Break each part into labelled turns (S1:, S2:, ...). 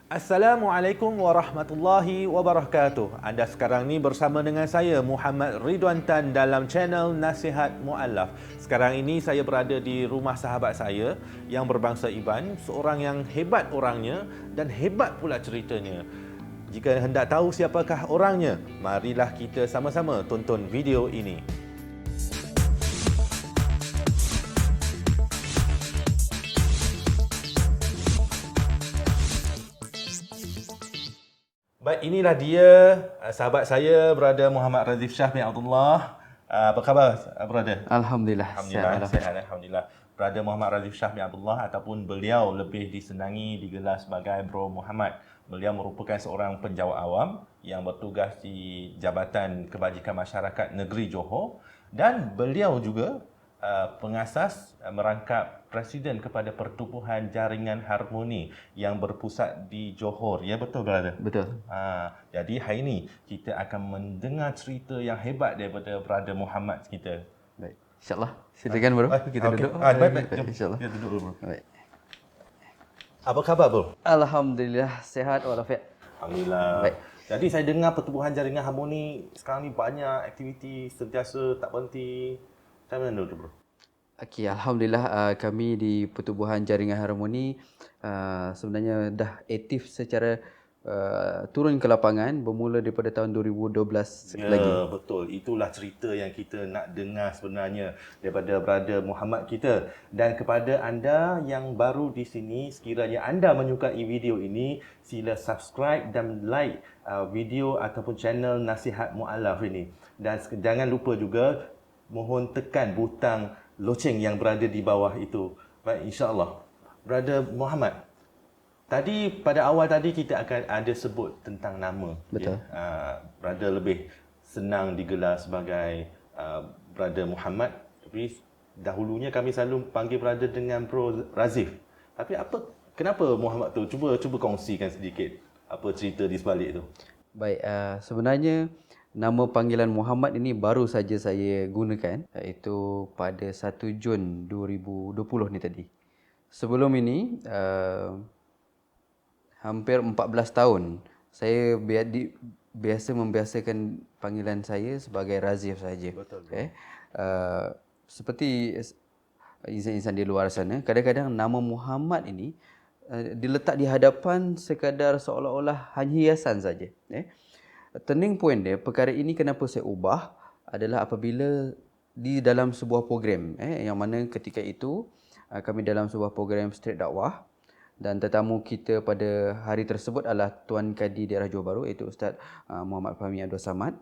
S1: Assalamualaikum warahmatullahi wabarakatuh. Anda sekarang ni bersama dengan saya Muhammad Ridwan Tan dalam channel Nasihat Muallaf. Sekarang ini saya berada di rumah sahabat saya yang berbangsa Iban, seorang yang hebat orangnya dan hebat pula ceritanya. Jika hendak tahu siapakah orangnya, marilah kita sama-sama tonton video ini. Baik, inilah dia sahabat saya, Brother Muhammad Razif Shah bin Abdullah. Apa khabar, Brother?
S2: Alhamdulillah,
S1: Alhamdulillah, sihat, Alhamdulillah. Brother Muhammad Razif Shah bin Abdullah ataupun beliau lebih disenangi digelar sebagai Bro Muhammad. Beliau merupakan seorang penjawat awam yang bertugas di Jabatan Kebajikan Masyarakat Negeri Johor dan beliau juga pengasas merangkap Presiden kepada Pertubuhan Jaringan Harmoni yang berpusat di Johor. Ya betul, Brother?
S2: betul.
S1: Jadi hari ini kita akan mendengar cerita yang hebat daripada Brother Muhammad kita.
S2: Baik. InsyaAllah. Silakan bro, kita
S1: Okey.
S2: duduk.
S1: Baik. Jom.
S2: InsyaAllah.
S1: Kita duduk dulu, bro.
S2: Baik.
S1: Apa khabar, bro?
S2: Alhamdulillah, sihat walafiat.
S1: Alhamdulillah.
S2: Baik.
S1: Jadi saya dengar Pertubuhan Jaringan Harmoni sekarang ni banyak aktiviti sentiasa tak berhenti. Macam mana dulu, bro?
S2: Okey, Alhamdulillah kami di Pertubuhan Jaringan Harmoni sebenarnya dah aktif secara turun ke lapangan bermula daripada tahun 2012
S1: Ya,
S2: lagi.
S1: betul. Itulah cerita yang kita nak dengar sebenarnya daripada Brother Muhammad kita. Dan kepada anda yang baru di sini, sekiranya anda menyukai video ini, sila subscribe dan like video ataupun channel Nasihat Muallaf ini. Dan jangan lupa juga mohon tekan butang loceng yang berada di bawah itu. Baik, insya-Allah. Brother Muhammad, tadi pada awal tadi kita akan ada sebut tentang nama.
S2: Betul.
S1: Ya. Brother lebih senang digelar sebagai Brother Muhammad. Tapi dahulunya kami selalu panggil Brother dengan Bro Razif. Tapi kenapa Muhammad tu? Cuba kongsikan sedikit apa cerita di sebalik tu.
S2: Baik, sebenarnya nama panggilan Muhammad ini baru saja saya gunakan, iaitu pada 1 Jun 2020 ni tadi. Sebelum ini hampir 14 tahun saya biasa membiasakan panggilan saya sebagai Razif saja.
S1: Betul.
S2: Okay. Seperti insan-insan di luar sana, kadang-kadang nama Muhammad ini diletak di hadapan sekadar seolah-olah hanya hiasan saja. Turning point dia, perkara ini kenapa saya ubah adalah apabila di dalam sebuah program yang mana ketika itu kami dalam sebuah program street dakwah dan tetamu kita pada hari tersebut adalah Tuan Kadi Daerah Johor Bahru, iaitu Ustaz Muhammad Fahmi Abdul Samad.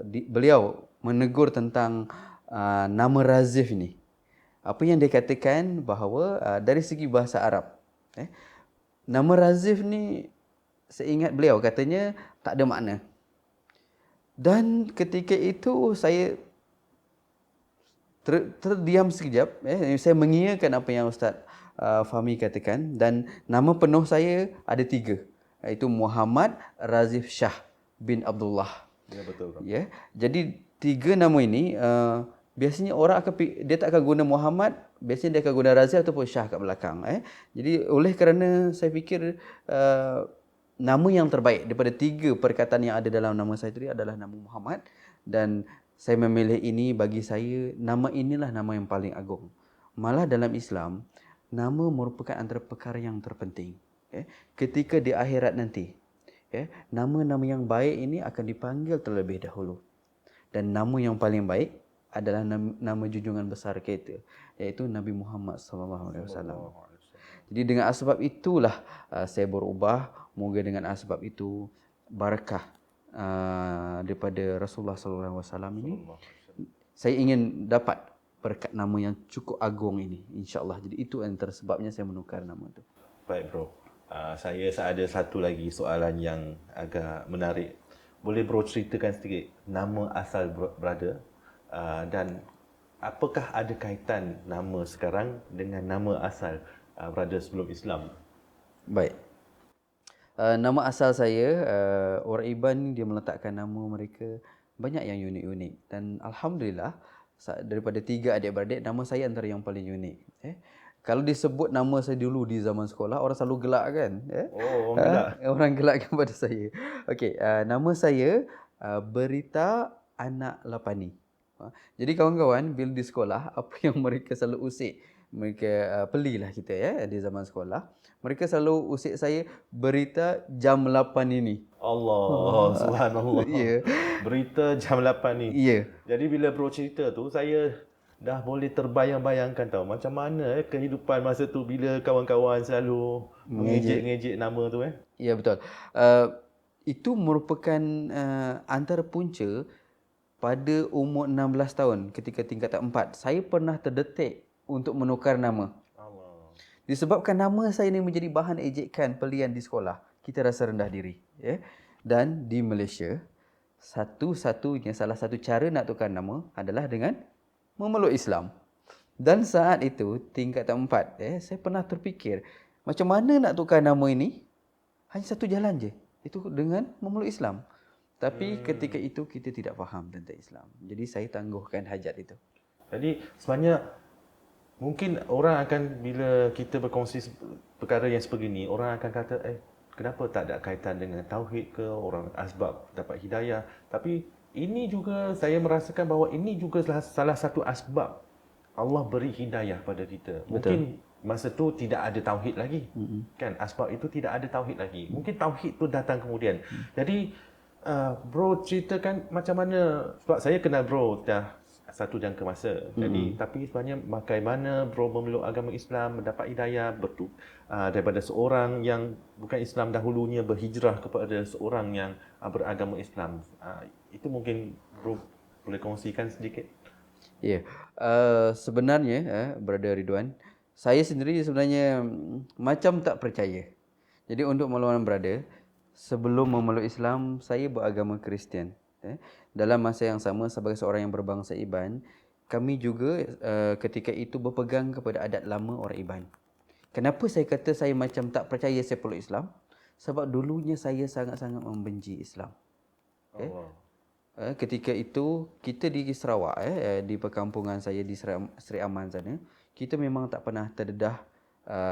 S2: Beliau menegur tentang nama Razif ni. Apa yang dia katakan bahawa dari segi bahasa Arab, nama Razif ni saya ingat beliau katanya tak ada makna. Dan ketika itu saya terdiam sekejap. Saya mengiyakan apa yang Ustaz Fahmi katakan. Dan nama penuh saya ada 3. Iaitu Muhammad Razif Shah bin Abdullah.
S1: Ya, betul.
S2: Ya. Jadi 3 nama ini biasanya orang dia tak akan guna Muhammad, biasanya dia akan guna Razif ataupun Shah kat belakang. Jadi oleh kerana saya fikir nama yang terbaik daripada 3 perkataan yang ada dalam nama saya tadi adalah nama Muhammad, dan saya memilih ini. Bagi saya, nama inilah nama yang paling agung. Malah dalam Islam, nama merupakan antara perkara yang terpenting. Ketika di akhirat nanti, nama-nama yang baik ini akan dipanggil terlebih dahulu. Dan nama yang paling baik adalah nama junjungan besar kita, iaitu Nabi Muhammad SAW. Jadi dengan asbab itulah saya berubah. Moga dengan asbab itu barakah daripada Rasulullah SAW ini, saya ingin dapat berkat nama yang cukup agung ini, insya-Allah. Jadi itu antara sebabnya saya menukar nama itu.
S1: Baik, bro. Saya ada satu lagi soalan yang agak menarik. Boleh bro ceritakan sedikit nama asal brother dan apakah ada kaitan nama sekarang dengan nama asal brother sebelum Islam?
S2: Baik. Nama asal saya, orang Iban ni dia meletakkan nama mereka banyak yang unik-unik. Dan Alhamdulillah, daripada 3 adik-beradik, nama saya antara yang paling unik. Kalau disebut nama saya dulu di zaman sekolah, orang selalu gelak kan?
S1: Oh, orang gelak.
S2: Orang gelak kepada saya. Okey, nama saya Berita Anak Lapani. Jadi kawan-kawan, bila di sekolah, apa yang mereka selalu usik, mereka pelilah kita di zaman sekolah. Mereka selalu usik saya Berita jam 8 ini.
S1: Allah, subhanallah.
S2: Ya.
S1: Berita jam 8 ni.
S2: Ya.
S1: Jadi bila bro cerita tu, saya dah boleh terbayang-bayangkan tau macam mana kehidupan masa tu bila kawan-kawan selalu mengejek-ngejek nama tu
S2: Ya, betul. Itu merupakan antara punca pada umur 16 tahun ketika tingkatan 4. Saya pernah terdetik untuk menukar nama.
S1: Allah.
S2: Disebabkan nama saya ini menjadi bahan ejekan pelian di sekolah, kita rasa rendah diri. Dan di Malaysia, salah satu cara nak tukar nama adalah dengan memeluk Islam. Dan saat itu, tingkatan 4, saya pernah terfikir, macam mana nak tukar nama ini? Hanya satu jalan je, itu dengan memeluk Islam. Tapi ketika itu kita tidak faham tentang Islam. Jadi saya tangguhkan hajat itu.
S1: Jadi sebenarnya mungkin orang akan, bila kita berkongsi perkara yang sebegini, orang akan kata, kenapa tak ada kaitan dengan tauhid ke, orang asbab dapat hidayah. Tapi ini juga saya merasakan bahawa ini juga salah satu asbab Allah beri hidayah pada kita. Mungkin masa tu tidak ada tauhid lagi. Kan, asbab itu tidak ada tauhid lagi. Mungkin tauhid tu datang kemudian. Jadi bro ceritakan macam mana, sebab saya kenal bro dah satu jangka masa. Jadi tapi sebenarnya bagaimana bro memeluk agama Islam, mendapat hidayah daripada seorang yang bukan Islam dahulunya berhijrah kepada seorang yang beragama Islam. Itu mungkin bro boleh kongsikan sedikit.
S2: Ya. Sebenarnya Brother Ridwan, saya sendiri sebenarnya macam tak percaya. Jadi untuk maluman brother, sebelum memeluk Islam, saya beragama Kristian. Dalam masa yang sama, sebagai seorang yang berbangsa Iban, kami juga ketika itu berpegang kepada adat lama orang Iban. Kenapa saya kata saya macam tak percaya saya peluk Islam? Sebab dulunya saya sangat-sangat membenci Islam. Ketika itu kita di Sarawak, di perkampungan saya di Seri Aman sana, kita memang tak pernah terdedah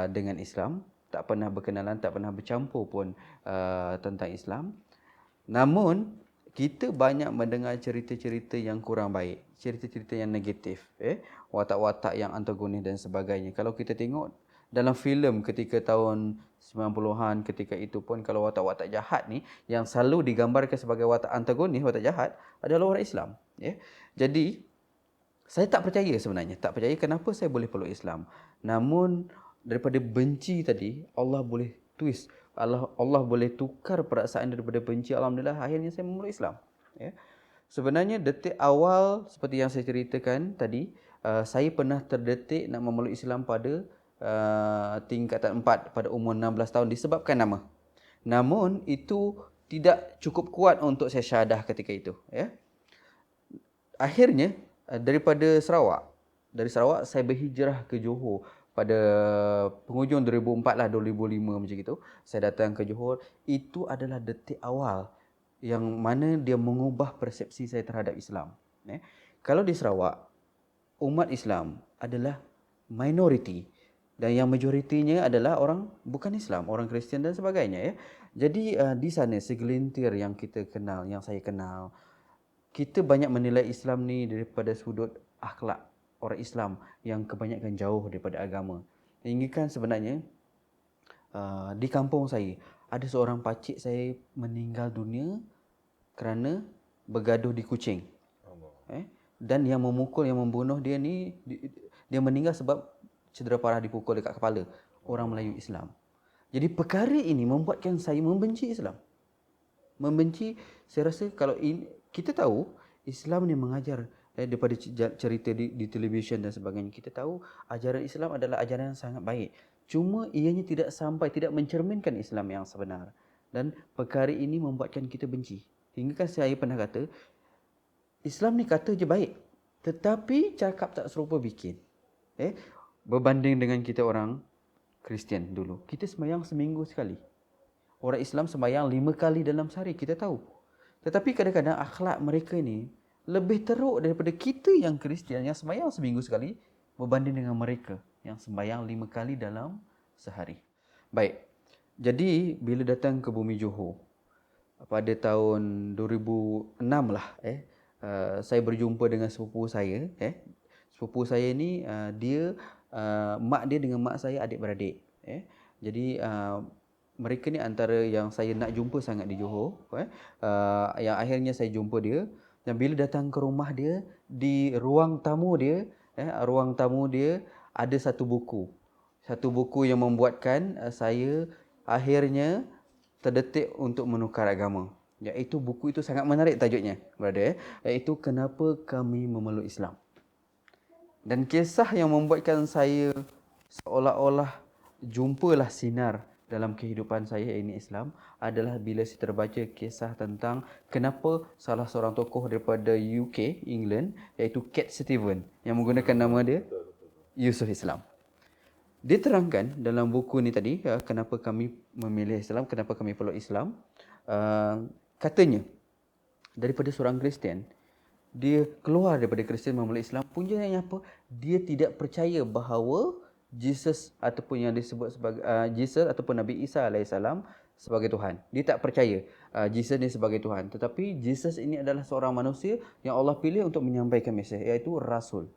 S2: dengan Islam, tak pernah berkenalan, tak pernah bercampur pun tentang Islam. Namun kita banyak mendengar cerita-cerita yang kurang baik, cerita-cerita yang negatif, watak-watak yang antagonis dan sebagainya. Kalau kita tengok dalam filem ketika tahun 90-an, ketika itu pun kalau watak-watak jahat ni yang selalu digambarkan sebagai watak antagonis, watak jahat adalah orang Islam. Jadi saya tak percaya sebenarnya, tak percaya kenapa saya boleh peluk Islam. Namun daripada benci tadi, Allah boleh twist, Allah boleh tukar perasaan daripada benci. Alhamdulillah akhirnya saya memeluk Islam. Sebenarnya detik awal seperti yang saya ceritakan tadi, saya pernah terdetik nak memeluk Islam pada tingkatan 4 pada umur 16 tahun disebabkan nama. Namun itu tidak cukup kuat untuk saya syahadah ketika itu. Akhirnya dari Sarawak saya berhijrah ke Johor pada penghujung 2004 lah, 2005 macam itu. Saya datang ke Johor. Itu adalah detik awal yang mana dia mengubah persepsi saya terhadap Islam. Kalau di Sarawak, umat Islam adalah minoriti dan yang majoritinya adalah orang bukan Islam, orang Kristian dan sebagainya. Jadi di sana segelintir yang kita kenal, yang saya kenal, kita banyak menilai Islam ni daripada sudut akhlak orang Islam yang kebanyakan jauh daripada agama. Hingga kan sebenarnya di kampung saya ada seorang pakcik saya meninggal dunia kerana bergaduh di kucing. Dan yang memukul, yang membunuh dia ni, dia meninggal sebab cedera parah dipukul dekat kepala orang Melayu Islam. Jadi perkara ini membuatkan saya membenci Islam. Membenci, saya rasa kalau kita tahu Islam ni mengajar daripada cerita di televisyen dan sebagainya, kita tahu ajaran Islam adalah ajaran yang sangat baik. Cuma ianya tidak mencerminkan Islam yang sebenar. Dan perkara ini membuatkan kita benci. Hingga kan saya pernah kata, Islam ni kata je baik, tetapi cakap tak serupa bikin. Berbanding dengan kita orang Kristian dulu, kita sembahyang seminggu sekali. Orang Islam sembahyang 5 kali dalam sehari, kita tahu. Tetapi kadang-kadang akhlak mereka ni lebih teruk daripada kita yang Kristian yang sembahyang seminggu sekali berbanding dengan mereka. yang sembahyang 5 kali dalam sehari. Baik. Jadi bila datang ke bumi Johor pada tahun 2006 lah saya berjumpa dengan sepupu saya sepupu saya ni dia mak dia dengan mak saya adik-beradik jadi mereka ni antara yang saya nak jumpa sangat di Johor yang akhirnya saya jumpa dia dan bila datang ke rumah dia di ruang tamu dia ada satu buku yang membuatkan saya akhirnya terdetik untuk menukar agama. Iaitu buku itu sangat menarik tajuknya, brother. Iaitu Kenapa Kami Memeluk Islam. Dan kisah yang membuatkan saya seolah-olah jumpalah sinar dalam kehidupan saya ini Islam adalah bila saya terbaca kisah tentang kenapa salah seorang tokoh daripada UK, England, iaitu Cat Stevens yang menggunakan nama dia Yusuf Islam. Dia terangkan dalam buku ni tadi, kenapa kami memilih Islam, kenapa kami peluk Islam. Katanya, daripada seorang Kristian, dia keluar daripada Kristian memeluk Islam, punjanya apa? Dia tidak percaya bahawa Jesus ataupun yang disebut sebagai Jesus ataupun Nabi Isa alaihissalam sebagai Tuhan. Dia tak percaya Jesus ni sebagai Tuhan. Tetapi Jesus ini adalah seorang manusia yang Allah pilih untuk menyampaikan mesej, iaitu Rasul.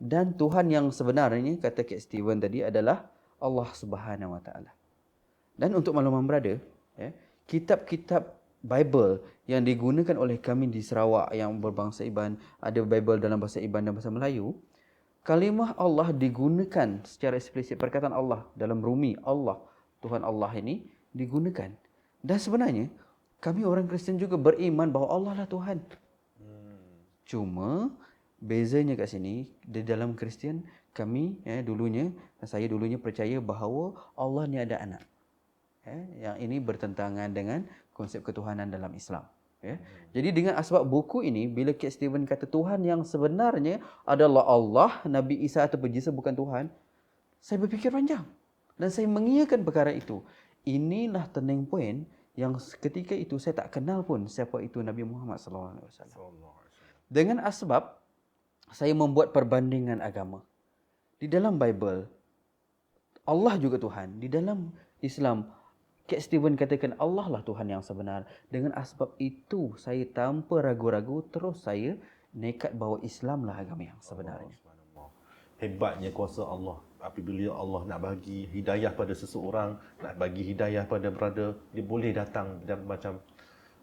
S2: Dan Tuhan yang sebenarnya, kata Cat Stevens tadi, adalah Allah Subhanahu Wa Taala. Dan untuk makluman brother, kitab-kitab Bible yang digunakan oleh kami di Sarawak yang berbangsa Iban, ada Bible dalam bahasa Iban dan bahasa Melayu, kalimah Allah digunakan secara eksplisit. Perkataan Allah dalam Rumi, Allah, Tuhan Allah ini digunakan. Dan sebenarnya kami orang Kristian juga beriman bahawa Allah lah Tuhan. Cuma bezanya kat sini, di dalam Kristian kami saya dulunya percaya bahawa Allah ni ada anak. Yang ini bertentangan dengan konsep ketuhanan dalam Islam. Jadi dengan asbab buku ini, bila Cat Stevens kata Tuhan yang sebenarnya adalah Allah, Nabi Isa ataupun Jesus bukan Tuhan, saya berfikir panjang dan saya mengiyakan perkara itu. Inilah turning point yang ketika itu saya tak kenal pun siapa itu Nabi Muhammad SAW. Dengan asbab saya membuat perbandingan agama. Di dalam Bible, Allah juga Tuhan. Di dalam Islam, Cat Stevens katakan Allah lah Tuhan yang sebenar. Dengan asbab itu, saya tanpa ragu-ragu, terus saya nekat bahawa Islam lah agama yang sebenarnya.
S1: Hebatnya kuasa Allah. Apabila Allah nak bagi hidayah pada seseorang, nak bagi hidayah pada brother, dia boleh datang dan macam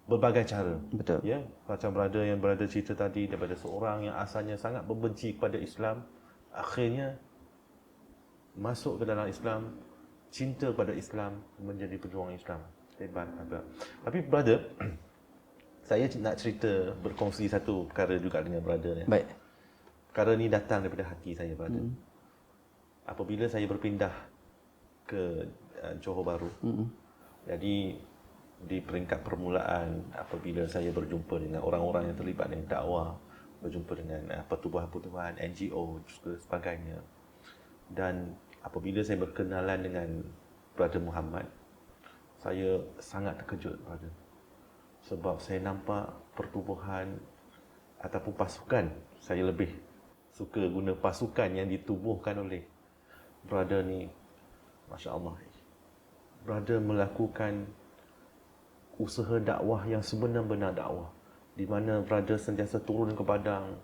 S1: berbagai cara.
S2: Betul.
S1: Macam yang brother cerita tadi, daripada seorang yang asalnya sangat membenci kepada Islam, akhirnya masuk ke dalam Islam, cinta pada Islam, menjadi pejuang Islam. Hebat. Tapi brother, saya nak cerita, berkongsi satu perkara juga dengan brother.
S2: Baik.
S1: Perkara ni datang daripada hati saya, brother. Apabila saya berpindah ke Johor Bahru, jadi di peringkat permulaan, apabila saya berjumpa dengan orang-orang yang terlibat dengan dakwah, berjumpa dengan pertubuhan-pertubuhan, NGO juga sebagainya, dan apabila saya berkenalan dengan Brother Muhammad, saya sangat terkejut, brother. Sebab saya nampak pertubuhan ataupun pasukan, saya lebih suka guna pasukan yang ditubuhkan oleh brother ni. Masya Allah, brother melakukan usaha dakwah yang sebenar-benar dakwah, di mana brother sentiasa turun ke padang,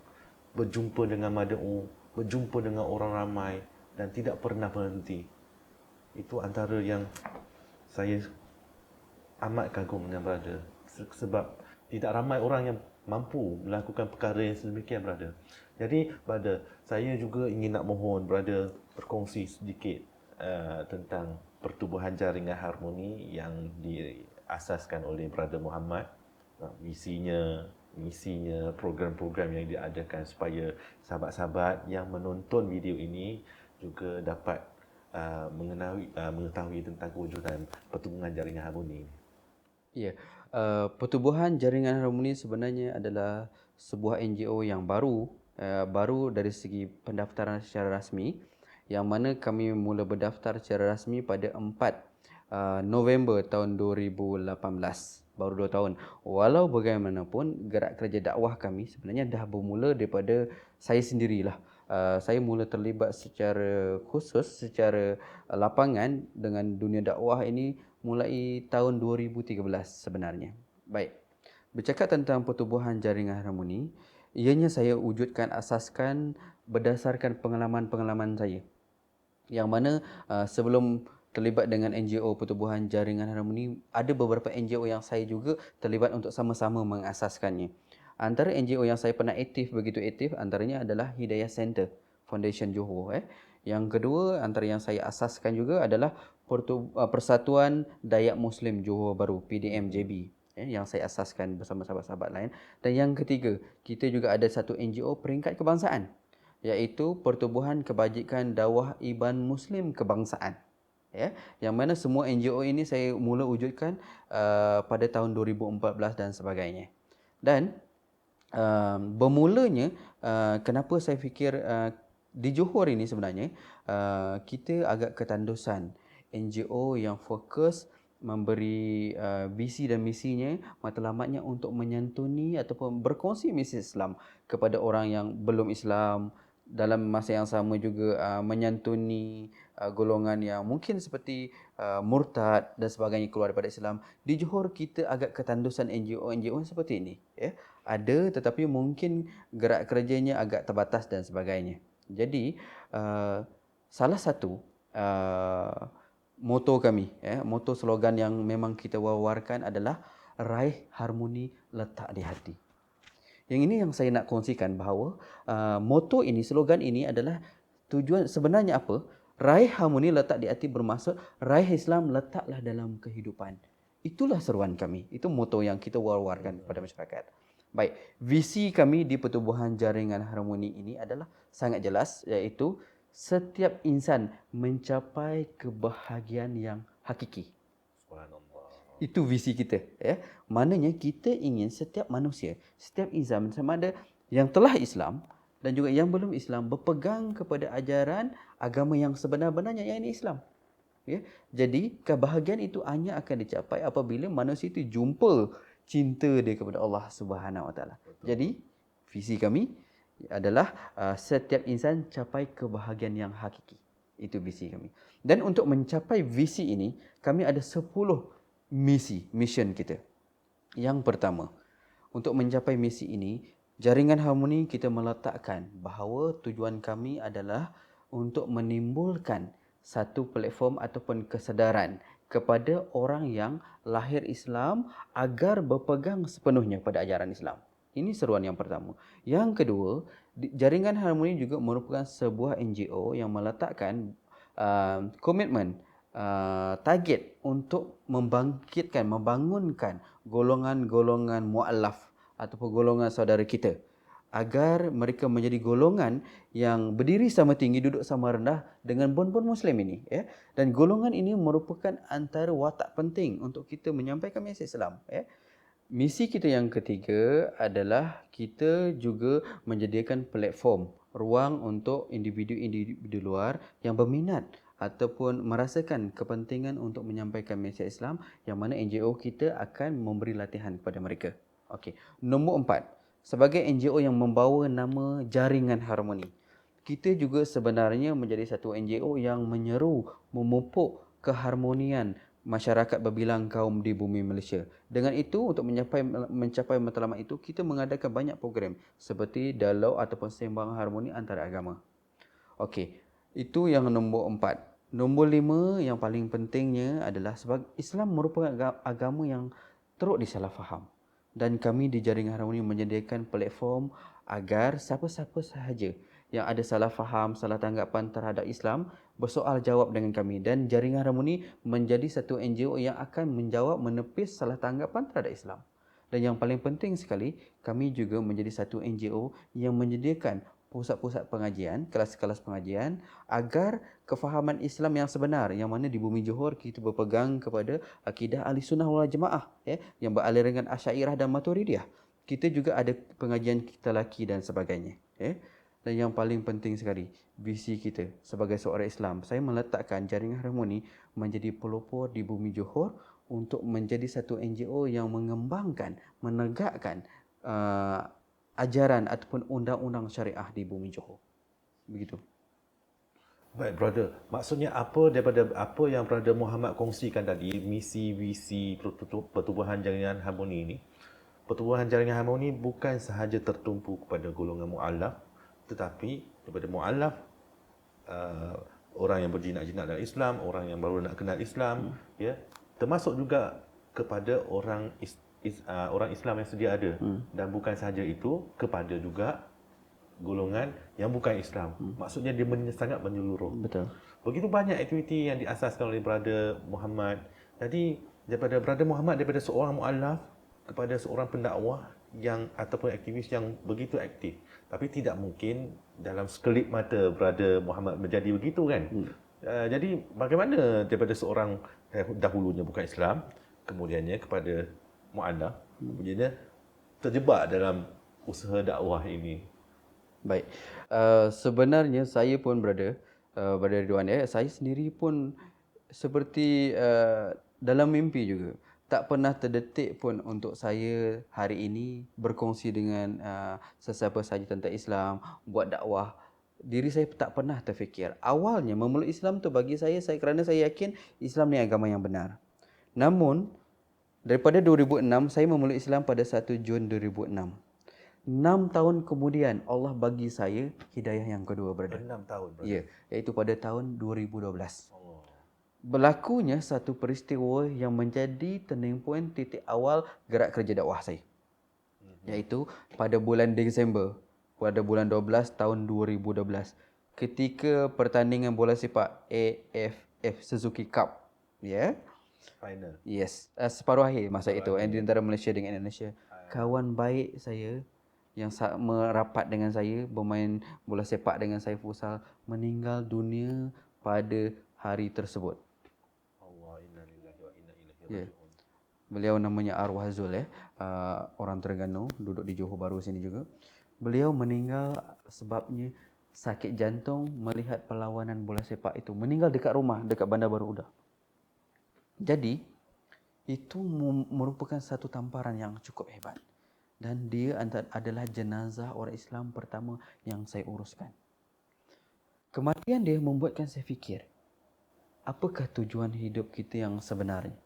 S1: berjumpa dengan mad'u, berjumpa dengan orang ramai dan tidak pernah berhenti. Itu antara yang saya amat kagum dengan brother, sebab tidak ramai orang yang mampu melakukan perkara yang sedemikian, brother. Jadi brother, saya juga ingin nak mohon brother berkongsi sedikit tentang pertubuhan jaringan harmoni yang diasaskan oleh Brother Muhammad, misinya, program-program yang diadakan supaya sahabat-sahabat yang menonton video ini juga dapat mengetahui tentang kewujudan pertubuhan jaringan harmoni.
S2: Ya, pertubuhan jaringan harmoni sebenarnya adalah sebuah NGO yang baru dari segi pendaftaran secara rasmi, yang mana kami mula berdaftar secara rasmi pada 4 November tahun 2018, baru 2 tahun. Walau bagaimanapun, gerak kerja dakwah kami sebenarnya dah bermula daripada saya sendirilah. saya mula terlibat secara khusus, secara lapangan dengan dunia dakwah ini mulai tahun 2013 sebenarnya. Baik. Bercakap tentang pertubuhan jaringan harmoni, ianya saya wujudkan asaskan berdasarkan pengalaman-pengalaman saya. Yang mana sebelum terlibat dengan NGO Pertubuhan Jaringan Harmoni, ada beberapa NGO yang saya juga terlibat untuk sama-sama mengasaskannya. Antara NGO yang saya pernah begitu aktif, antaranya adalah Hidayah Center Foundation Johor. Yang kedua, antara yang saya asaskan juga adalah Persatuan Dayak Muslim Johor Bahru, PDMJB, yang saya asaskan bersama sahabat-sahabat lain. Dan yang ketiga, kita juga ada satu NGO peringkat kebangsaan, iaitu Pertubuhan Kebajikan Dakwah Iban Muslim Kebangsaan. Yang mana semua NGO ini saya mula wujudkan pada tahun 2014 dan sebagainya. Dan bermulanya kenapa saya fikir di Johor ini sebenarnya kita agak ketandusan NGO yang fokus memberi visi dan misinya, matlamatnya untuk menyantuni ataupun berkongsi misi Islam kepada orang yang belum Islam, dalam masa yang sama juga menyantuni golongan yang mungkin seperti murtad dan sebagainya keluar daripada Islam. Di Johor kita agak ketandusan NGO seperti ini. Ada, tetapi mungkin gerak kerjanya agak terbatas dan sebagainya. Jadi salah satu moto kami, moto slogan yang memang kita wawarkan adalah raih harmoni letak di hati. Yang ini yang saya nak kongsikan bahawa moto ini, slogan ini adalah tujuan sebenarnya apa? Raih harmoni letak di hati bermaksud raih Islam letaklah dalam kehidupan. Itulah seruan kami. Itu moto yang kita war-warkan kepada masyarakat. Baik, visi kami di Pertubuhan Jaringan Harmoni ini adalah sangat jelas, iaitu setiap insan mencapai kebahagiaan yang hakiki. Itu visi kita. Maknanya kita ingin setiap manusia, setiap insan, sama ada yang telah Islam dan juga yang belum Islam, berpegang kepada ajaran agama yang sebenar-benarnya, yang ini Islam. Jadi kebahagiaan itu hanya akan dicapai apabila manusia itu jumpa cinta dia kepada Allah Subhanahu Wa Taala. Jadi visi kami adalah setiap insan capai kebahagiaan yang hakiki. Itu visi kami. Dan untuk mencapai visi ini, kami ada 10 mission kita. Yang pertama, untuk mencapai misi ini, Jaringan Harmoni kita meletakkan bahawa tujuan kami adalah untuk menimbulkan satu platform ataupun kesedaran kepada orang yang lahir Islam agar berpegang sepenuhnya pada ajaran Islam. Ini seruan yang pertama. Yang kedua, Jaringan Harmoni juga merupakan sebuah NGO yang meletakkan komitmen, target untuk membangunkan golongan-golongan mu'allaf ataupun golongan saudara kita agar mereka menjadi golongan yang berdiri sama tinggi, duduk sama rendah dengan bon-bon Muslim ini. Dan golongan ini merupakan antara watak penting untuk kita menyampaikan mesej Islam. Misi kita yang ketiga adalah kita juga menyediakan platform, ruang untuk individu-individu luar yang berminat ataupun merasakan kepentingan untuk menyampaikan mesej Islam, yang mana NGO kita akan memberi latihan kepada mereka. Okey. Nombor 4, sebagai NGO yang membawa nama Jaringan Harmoni, kita juga sebenarnya menjadi satu NGO yang menyeru memupuk keharmonian masyarakat berbilang kaum di bumi Malaysia. Dengan itu, untuk mencapai matlamat itu, kita mengadakan banyak program seperti dialog ataupun sembang harmoni antara agama. Okey, itu yang nombor 4. Nombor 5 yang paling pentingnya adalah sebab Islam merupakan agama yang teruk disalahfaham. Dan kami di Jaringan Harmoni menyediakan platform agar siapa-siapa sahaja yang ada salah faham, salah tanggapan terhadap Islam bersoal jawab dengan kami. Dan Jaringan Harmoni menjadi satu NGO yang akan menjawab, menepis salah tanggapan terhadap Islam. Dan yang paling penting sekali, kami juga menjadi satu NGO yang menyediakan pusat-pusat pengajian, kelas-kelas pengajian agar kefahaman Islam yang sebenar, yang mana di bumi Johor kita berpegang kepada akidah Ahli Sunnah wal Jamaah, yang beraliran Asy'ariyah dan Maturidiyah. Kita juga ada pengajian kita laki dan sebagainya. Dan yang paling penting sekali, visi kita sebagai seorang Islam, saya meletakkan Jaringan Harmoni menjadi pelopor di bumi Johor untuk menjadi satu NGO yang mengembangkan, menegakkan ajaran ataupun undang-undang syariah di bumi Johor. Begitu.
S1: Baik, brother. Maksudnya apa daripada apa yang brother Muhammad kongsikan tadi, misi visi pertubuhan jaringan harmoni ini? Pertubuhan jaringan harmoni bukan sahaja tertumpu kepada golongan mu'alaf, tetapi daripada mu'alaf, orang yang berjinak-jinak dalam Islam, orang yang baru nak kenal Islam, ya, termasuk juga kepada orang Islam yang sedia ada, dan bukan sahaja itu, kepada juga golongan yang bukan Islam. Maksudnya dia sangat menyeluruh.
S2: Betul.
S1: Begitu banyak aktiviti yang diasaskan oleh brother Muhammad. Jadi daripada brother Muhammad, daripada seorang mualaf kepada seorang pendakwah yang ataupun aktivis yang begitu aktif. Tapi tidak mungkin dalam sekelip mata brother Muhammad menjadi begitu kan. Jadi bagaimana daripada seorang dahulunya bukan Islam, kemudiannya kepada mualaf, kemudiannya terjebak dalam usaha dakwah ini.
S2: Baik. Sebenarnya saya pun brother Ridwan, saya sendiri pun seperti dalam mimpi juga. Tak pernah terdetik pun untuk saya hari ini berkongsi dengan sesiapa sahaja tentang Islam, buat dakwah. Diri saya tak pernah terfikir. Awalnya memeluk Islam tu bagi saya kerana saya yakin Islam ni agama yang benar. Namun daripada 2006 saya memeluk Islam pada 1 Jun 2006. 6 tahun kemudian Allah bagi saya hidayah yang kedua, brother.
S1: 6 tahun, brother.
S2: Ya, iaitu pada tahun 2012.
S1: Oh.
S2: Berlakunya satu peristiwa yang menjadi turning point, titik awal gerak kerja dakwah saya. Iaitu pada bulan Disember, pada bulan 12 tahun 2012. Ketika pertandingan bola sepak AFF Suzuki Cup, ya.
S1: Final.
S2: Yes, separuh akhir masa itu di antara Malaysia dengan Indonesia. Kawan baik saya yang merapat dengan saya, bermain bola sepak dengan saya futsal, meninggal dunia pada hari tersebut.
S1: Allah, inna lillahi wa inna ilaihi
S2: Ya.
S1: raji'un.
S2: Beliau namanya Arwah Zul, orang Terengganu, duduk di Johor Bahru sini juga. Beliau meninggal sebabnya sakit jantung melihat perlawanan bola sepak itu. Meninggal dekat rumah, dekat Bandar Baru Udah. Jadi, itu merupakan satu tamparan yang cukup hebat. Dan dia adalah jenazah orang Islam pertama yang saya uruskan. Kematian dia membuatkan saya fikir, apakah tujuan hidup kita yang sebenarnya?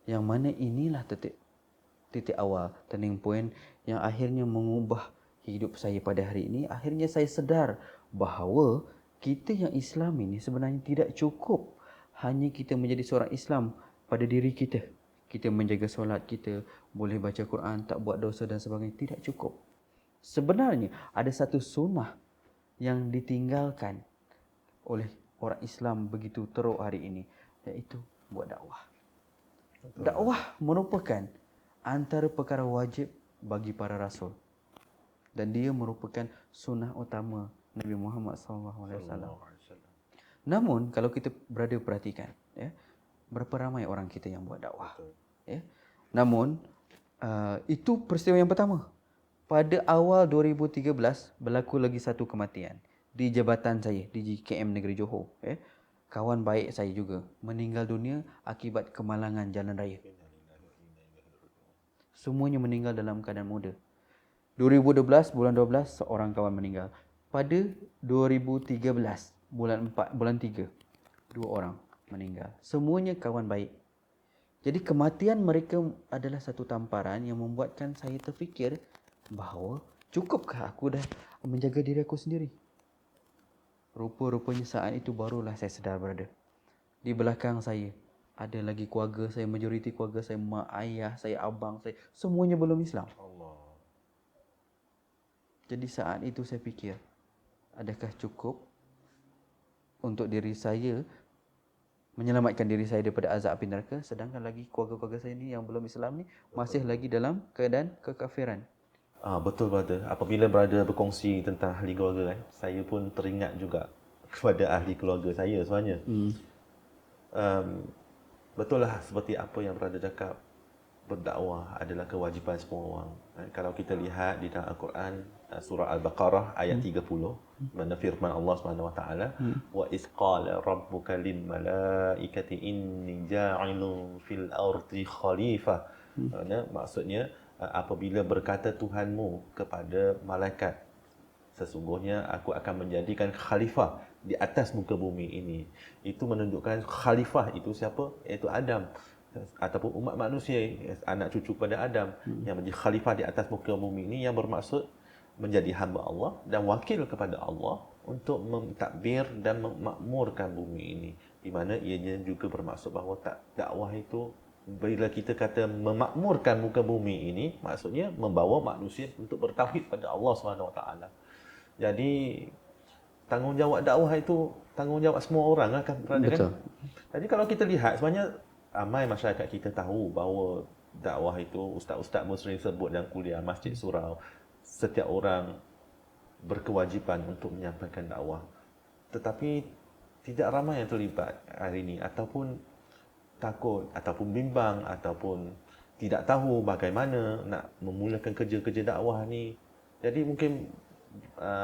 S2: Yang mana inilah titik awal, turning point yang akhirnya mengubah hidup saya pada hari ini. Akhirnya saya sedar bahawa kita yang Islam ini sebenarnya tidak cukup hanya kita menjadi seorang Islam pada diri kita. Kita menjaga solat, kita boleh baca Quran, tak buat dosa dan sebagainya. Tidak cukup. Sebenarnya ada satu sunnah yang ditinggalkan oleh orang Islam begitu teruk hari ini, iaitu buat dakwah. Dakwah merupakan antara perkara wajib bagi para rasul. Dan dia merupakan sunnah utama Nabi Muhammad SAW. Namun kalau kita berada perhatikan, berapa ramai orang kita yang buat dakwah. Ya. Namun itu peristiwa yang pertama. Pada awal 2013 berlaku lagi satu kematian di jabatan saya di JKM Negeri Johor. Kawan baik saya juga meninggal dunia akibat kemalangan jalan raya. Semuanya meninggal dalam keadaan muda. 2012 bulan 12 seorang kawan meninggal. Pada 2013 bulan 4 bulan 3 dua orang meninggal. Semuanya kawan baik. Jadi kematian mereka adalah satu tamparan yang membuatkan saya terfikir bahawa cukupkah aku dah menjaga diri aku sendiri? Rupa-rupanya saat itu barulah saya sedar, brother. Di belakang saya ada lagi keluarga saya, majoriti keluarga saya, mak, ayah saya, abang saya, semuanya belum Islam.
S1: Allah.
S2: Jadi saat itu saya fikir, adakah cukup untuk diri saya menyelamatkan diri saya daripada azab api neraka, sedangkan lagi keluarga-keluarga saya ni yang belum Islam ni masih lagi dalam keadaan kekafiran.
S1: Betul, brother. Apabila brother berkongsi tentang ahli keluarga kan, saya pun teringat juga kepada ahli keluarga saya sebenarnya. Betul lah seperti apa yang brother cakap, berdakwah adalah kewajipan semua orang. Kalau kita lihat di dalam Al-Quran, surah Al-Baqarah ayat 30, mana firman Allah SWT, wa iz qala rabbuka lil malaikati inni ja'ilun fil ardi khalifah. Maksudnya apabila berkata Tuhanmu kepada malaikat, sesungguhnya aku akan menjadikan khalifah di atas muka bumi ini. Itu menunjukkan khalifah itu siapa? Iaitu Adam, ataupun umat manusia, anak cucu pada Adam, yang menjadi khalifah di atas muka bumi ini, yang bermaksud menjadi hamba Allah dan wakil kepada Allah untuk mentadbir dan memakmurkan bumi ini, di mana ianya juga bermaksud bahawa dakwah itu, bila kita kata memakmurkan muka bumi ini, maksudnya membawa manusia untuk bertauhid pada Allah SWT. Jadi tanggungjawab dakwah itu tanggungjawab semua orang lah kan, berada kan.
S2: Betul.
S1: Jadi kalau kita lihat, sebenarnya ramai masyarakat kita tahu bahawa dakwah itu, ustaz-ustaz Muslim sebut dalam kuliah Masjid Surau, setiap orang berkewajipan untuk menyampaikan dakwah. Tetapi tidak ramai yang terlibat hari ini, ataupun takut, ataupun bimbang, ataupun tidak tahu bagaimana nak memulakan kerja-kerja dakwah ni. Jadi mungkin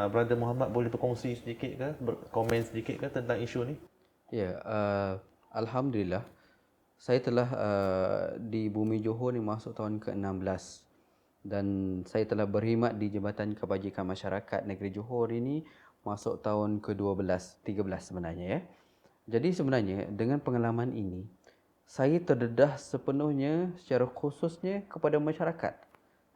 S1: Brother Muhammad boleh berkongsi sedikit ke, berkomen sedikit ke tentang isu ni?
S2: Ya, alhamdulillah saya telah di Bumi Johor ni masuk tahun ke-16 dan saya telah berkhidmat di Jabatan Kebajikan Masyarakat Negeri Johor ini masuk tahun ke-12, 13 sebenarnya ya. Jadi sebenarnya dengan pengalaman ini saya terdedah sepenuhnya secara khususnya kepada masyarakat.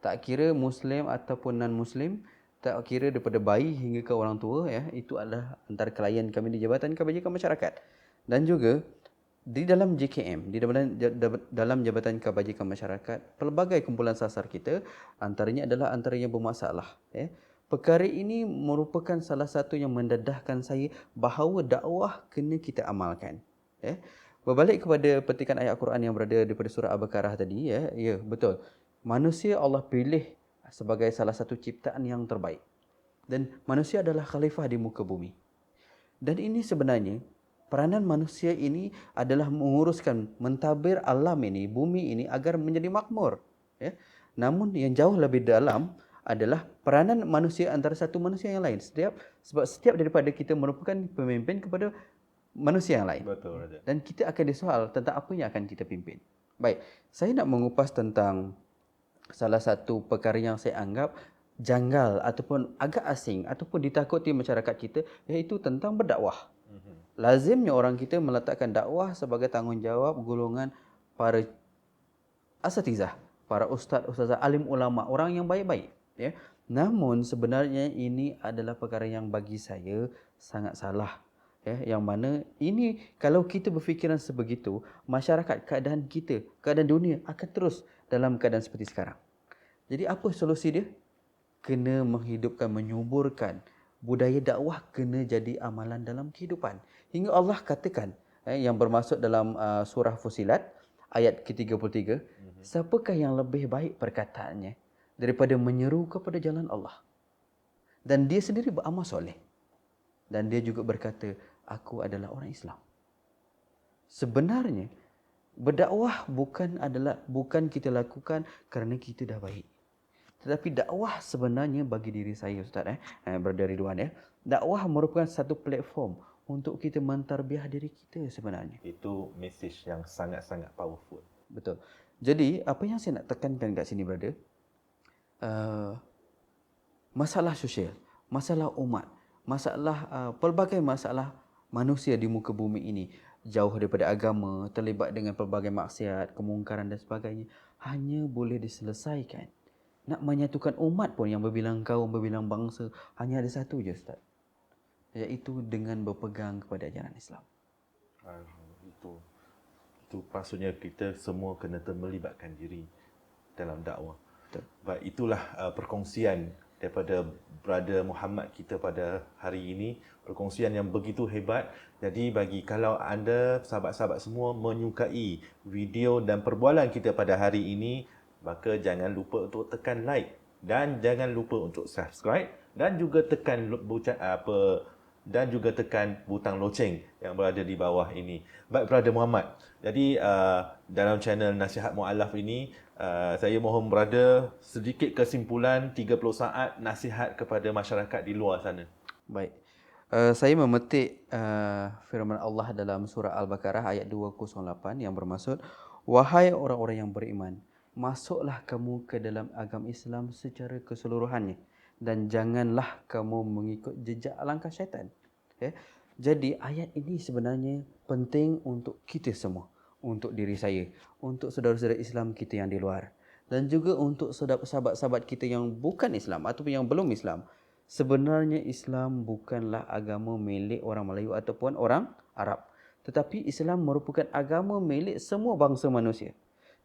S2: Tak kira Muslim ataupun non-Muslim, tak kira daripada bayi hingga ke orang tua ya, itu adalah antara klien kami di Jabatan Kebajikan Masyarakat. Dan juga di dalam JKM, di dalam Jabatan Kebajikan Masyarakat, pelbagai kumpulan sasar kita antaranya adalah antara yang bermasalah ya. Perkara ini merupakan salah satu yang mendedahkan saya bahawa dakwah kena kita amalkan ya. Berbalik kepada petikan ayat Al-Quran yang berada daripada surah Al-Baqarah tadi ya, ya betul. Manusia Allah pilih sebagai salah satu ciptaan yang terbaik. Dan manusia adalah khalifah di muka bumi. Dan ini sebenarnya peranan manusia ini adalah menguruskan, mentadbir alam ini, bumi ini agar menjadi makmur. Ya. Namun yang jauh lebih dalam adalah peranan manusia antara satu manusia yang lain. Sebab setiap daripada kita merupakan pemimpin kepada manusia yang lain.
S1: Betul.
S2: Dan kita akan disoal tentang apa yang akan kita pimpin. Baik, saya nak mengupas tentang salah satu perkara yang saya anggap janggal ataupun agak asing ataupun ditakuti masyarakat kita, iaitu tentang berdakwah. Lazimnya orang kita meletakkan dakwah sebagai tanggungjawab golongan para asatizah, para ustaz-ustazah, alim ulama, orang yang baik-baik ya. Namun sebenarnya ini adalah perkara yang bagi saya sangat salah ya, yang mana ini kalau kita berfikiran sebegitu, masyarakat, keadaan kita, keadaan dunia akan terus dalam keadaan seperti sekarang. Jadi apa solusi dia? Kena menghidupkan, menyuburkan budaya dakwah, kena jadi amalan dalam kehidupan. Hingga Allah katakan yang bermaksud dalam surah Fusilat ayat ke-33, siapakah yang lebih baik perkataannya daripada menyeru kepada jalan Allah? Dan dia sendiri beramal soleh. Dan dia juga berkata, aku adalah orang Islam. Sebenarnya berdakwah bukan kita lakukan kerana kita dah baik. Tetapi dakwah sebenarnya bagi diri saya Ustaz Brother Ridwan ya, dakwah merupakan satu platform untuk kita mentarbiah diri kita sebenarnya.
S1: Itu message yang sangat-sangat powerful.
S2: Betul. Jadi apa yang saya nak tekankan kat sini brother, masalah sosial, masalah umat, masalah pelbagai masalah manusia di muka bumi ini, jauh daripada agama, terlibat dengan pelbagai maksiat, kemungkaran dan sebagainya, hanya boleh diselesaikan. Nak menyatukan umat pun yang berbilang kaum, berbilang bangsa, hanya ada satu je Ustaz, iaitu dengan berpegang kepada ajaran Islam.
S1: Itu maksudnya kita semua kena melibatkan diri dalam dakwah.
S2: Betul.
S1: Baik, itulah perkongsian daripada Brother Muhammad kita pada hari ini, perkongsian yang begitu hebat. Jadi bagi kalau anda sahabat-sahabat semua menyukai video dan perbualan kita pada hari ini, maka jangan lupa untuk tekan like dan jangan lupa untuk subscribe dan juga tekan butang loceng yang berada di bawah ini. Baik Brother Muhammad. Jadi dalam channel Nasihat Mu'alaf ini, saya mohon Brother sedikit kesimpulan 30 saat nasihat kepada masyarakat di luar sana.
S2: Baik. Saya memetik firman Allah dalam surah Al-Baqarah ayat 208 yang bermaksud, wahai orang-orang yang beriman, masuklah kamu ke dalam agama Islam secara keseluruhannya dan janganlah kamu mengikut jejak langkah syaitan. Ya. Jadi ayat ini sebenarnya penting untuk kita semua, untuk diri saya, untuk saudara-saudara Islam kita yang di luar, dan juga untuk sahabat-sahabat kita yang bukan Islam ataupun yang belum Islam. Sebenarnya Islam bukanlah agama milik orang Melayu ataupun orang Arab, tetapi Islam merupakan agama milik semua bangsa manusia.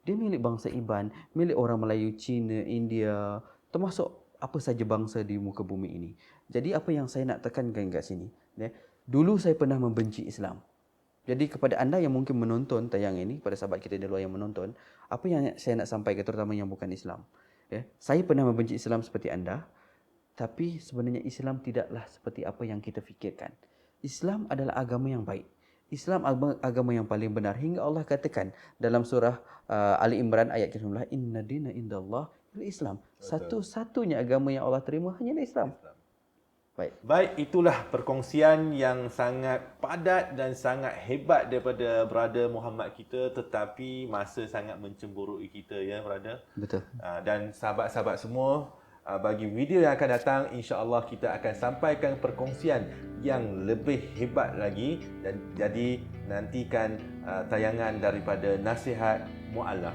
S2: Dia milik bangsa Iban, milik orang Melayu, Cina, India, termasuk apa saja bangsa di muka bumi ini. Jadi apa yang saya nak tekankan kat sini, dulu saya pernah membenci Islam. Jadi kepada anda yang mungkin menonton tayang ini, pada sahabat kita di luar yang menonton, apa yang saya nak sampaikan terutama yang bukan Islam. Saya pernah membenci Islam seperti anda, tapi sebenarnya Islam tidaklah seperti apa yang kita fikirkan. Islam adalah agama yang baik. Islam agama yang paling benar, hingga Allah katakan dalam surah Ali Imran ayat ke-19, inna dina indallah Islam. Satu-satunya agama yang Allah terima hanyalah Islam.
S1: Baik, itulah perkongsian yang sangat padat dan sangat hebat daripada brother Muhammad kita, tetapi masa sangat mencemburui kita ya brother.
S2: Betul.
S1: Dan sahabat-sahabat semua, bagi video yang akan datang, insya-Allah kita akan sampaikan perkongsian yang lebih hebat lagi, dan jadi nantikan tayangan daripada Nasihat Mu'allaf.